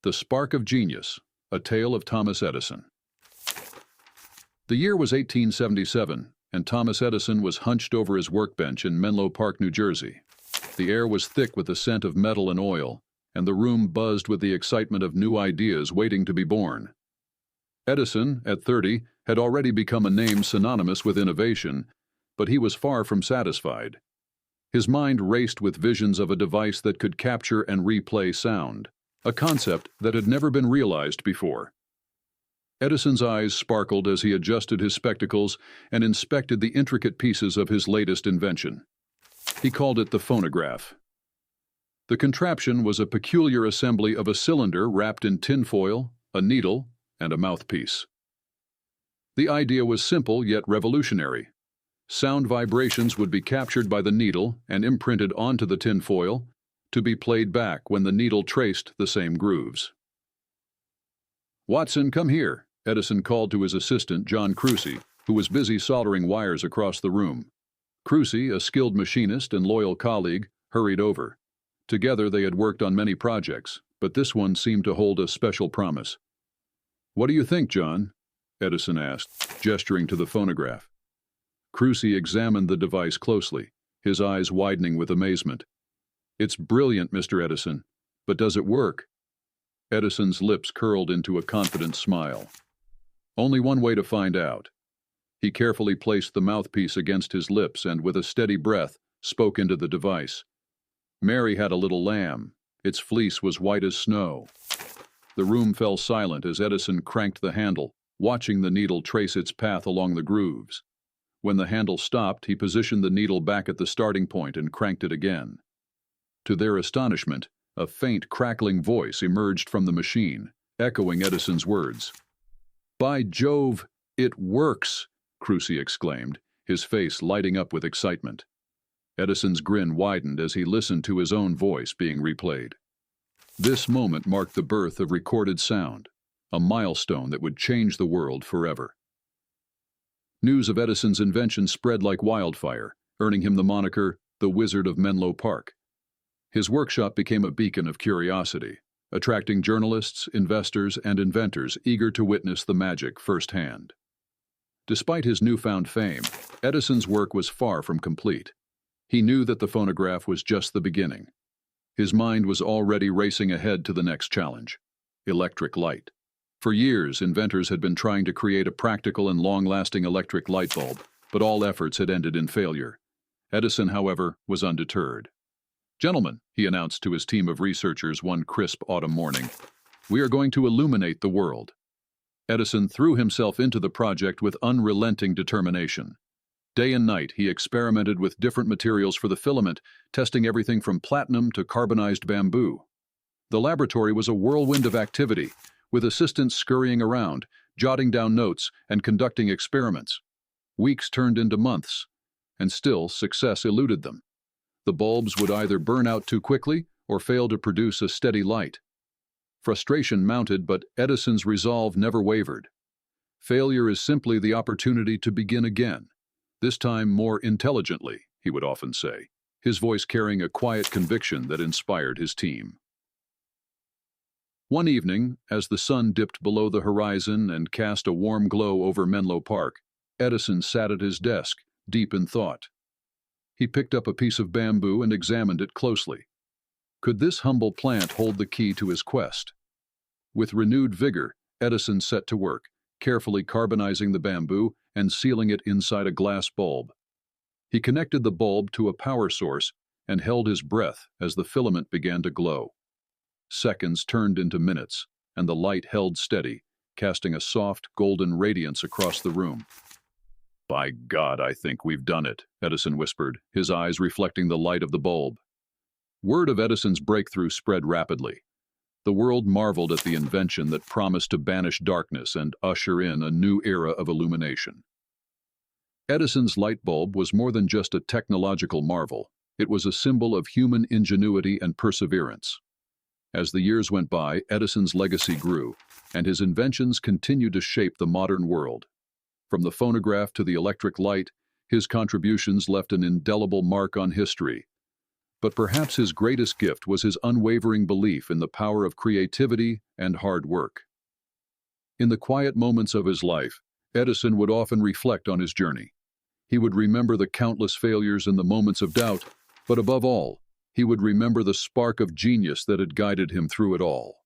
The Spark of Genius, A Tale of Thomas Edison. The year was 1877, and Thomas Edison was hunched over his workbench in Menlo Park, New Jersey. The air was thick with the scent of metal and oil, and the room buzzed with the excitement of new ideas waiting to be born. Edison, at 30, had already become a name synonymous with innovation, but he was far from satisfied. His mind raced with visions of a device that could capture and replay sound, a concept that had never been realized before. Edison's eyes sparkled as he adjusted his spectacles and inspected the intricate pieces of his latest invention. He called it the phonograph. The contraption was a peculiar assembly of a cylinder wrapped in tinfoil, a needle, and a mouthpiece. The idea was simple yet revolutionary. Sound vibrations would be captured by the needle and imprinted onto the tinfoil, to be played back when the needle traced the same grooves. "Watson, come here," Edison called to his assistant, John Crucy, who was busy soldering wires across the room. Crucy, a skilled machinist and loyal colleague, hurried over. Together they had worked on many projects, but this one seemed to hold a special promise. "What do you think, John?" Edison asked, gesturing to the phonograph. Crucy examined the device closely, his eyes widening with amazement. "It's brilliant, Mr. Edison, but does it work?" Edison's lips curled into a confident smile. "Only one way to find out." He carefully placed the mouthpiece against his lips and, with a steady breath, spoke into the device. "Mary had a little lamb. Its fleece was white as snow." The room fell silent as Edison cranked the handle, watching the needle trace its path along the grooves. When the handle stopped, he positioned the needle back at the starting point and cranked it again. To their astonishment, a faint, crackling voice emerged from the machine, echoing Edison's words. "By Jove, it works!" Crucy exclaimed, his face lighting up with excitement. Edison's grin widened as he listened to his own voice being replayed. This moment marked the birth of recorded sound, a milestone that would change the world forever. News of Edison's invention spread like wildfire, earning him the moniker the Wizard of Menlo Park. His workshop became a beacon of curiosity, attracting journalists, investors, and inventors eager to witness the magic firsthand. Despite his newfound fame, Edison's work was far from complete. He knew that the phonograph was just the beginning. His mind was already racing ahead to the next challenge: electric light. For years, inventors had been trying to create a practical and long-lasting electric light bulb, but all efforts had ended in failure. Edison, however, was undeterred. "Gentlemen," he announced to his team of researchers one crisp autumn morning, "we are going to illuminate the world." Edison threw himself into the project with unrelenting determination. Day and night, he experimented with different materials for the filament, testing everything from platinum to carbonized bamboo. The laboratory was a whirlwind of activity, with assistants scurrying around, jotting down notes, and conducting experiments. Weeks turned into months, and still success eluded them. The bulbs would either burn out too quickly or fail to produce a steady light. Frustration mounted, but Edison's resolve never wavered. "Failure is simply the opportunity to begin again, this time more intelligently," he would often say, his voice carrying a quiet conviction that inspired his team. One evening, as the sun dipped below the horizon and cast a warm glow over Menlo Park, Edison sat at his desk, deep in thought. He picked up a piece of bamboo and examined it closely. Could this humble plant hold the key to his quest? With renewed vigor, Edison set to work, carefully carbonizing the bamboo and sealing it inside a glass bulb. He connected the bulb to a power source and held his breath as the filament began to glow. Seconds turned into minutes, and the light held steady, casting a soft, golden radiance across the room. "By God, I think we've done it," Edison whispered, his eyes reflecting the light of the bulb. Word of Edison's breakthrough spread rapidly. The world marveled at the invention that promised to banish darkness and usher in a new era of illumination. Edison's light bulb was more than just a technological marvel. It was a symbol of human ingenuity and perseverance. As the years went by, Edison's legacy grew, and his inventions continued to shape the modern world. From the phonograph to the electric light, his contributions left an indelible mark on history. But perhaps his greatest gift was his unwavering belief in the power of creativity and hard work. In the quiet moments of his life, Edison would often reflect on his journey. He would remember the countless failures and the moments of doubt, but above all, he would remember the spark of genius that had guided him through it all.